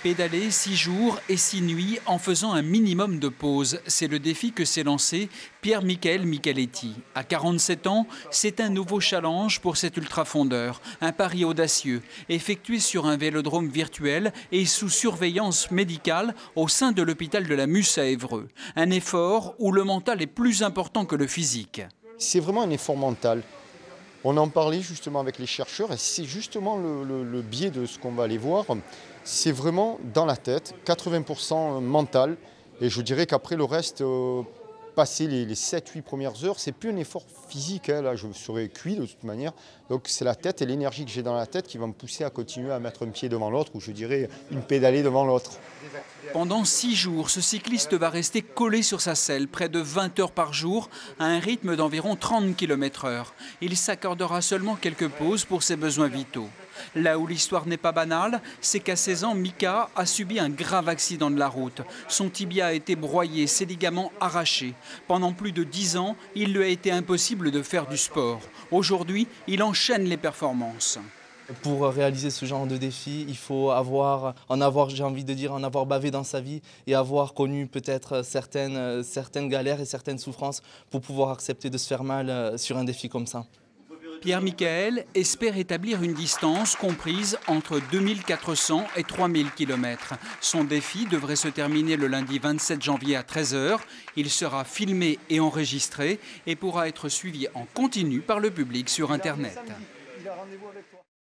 Pédaler 6 jours et 6 nuits en faisant un minimum de pauses, c'est le défi que s'est lancé Pierre-Michael Micheletti. À 47 ans, c'est un nouveau challenge pour cet ultrafondeur, un pari audacieux, effectué sur un vélodrome virtuel et sous surveillance médicale au sein de l'hôpital de la Musse à Évreux. Un effort où le mental est plus important que le physique. C'est vraiment un effort mental. On en parlait justement avec les chercheurs et c'est justement le biais de ce qu'on va aller voir. C'est vraiment dans la tête, 80% mental. Et je dirais qu'après le reste, passer les 7-8 premières heures, c'est plus un effort physique. Là, je serai cuit de toute manière. Donc c'est la tête et l'énergie que j'ai dans la tête qui va me pousser à continuer à mettre un pied devant l'autre ou je dirais une pédalée devant l'autre. Pendant 6 jours, ce cycliste va rester collé sur sa selle, près de 20 heures par jour, à un rythme d'environ 30 km/h. Il s'accordera seulement quelques pauses pour ses besoins vitaux. Là où l'histoire n'est pas banale, c'est qu'à 16 ans, Mika a subi un grave accident de la route. Son tibia a été broyé, ses ligaments arrachés. Pendant plus de 10 ans, il lui a été impossible de faire du sport. Aujourd'hui, il enchaîne les performances. Pour réaliser ce genre de défi, il faut en avoir bavé dans sa vie et avoir connu peut-être certaines galères et certaines souffrances pour pouvoir accepter de se faire mal sur un défi comme ça. Pierre-Michael espère établir une distance comprise entre 2400 et 3000 km. Son défi devrait se terminer le lundi 27 janvier à 13 h. Il sera filmé et enregistré et pourra être suivi en continu par le public sur Internet.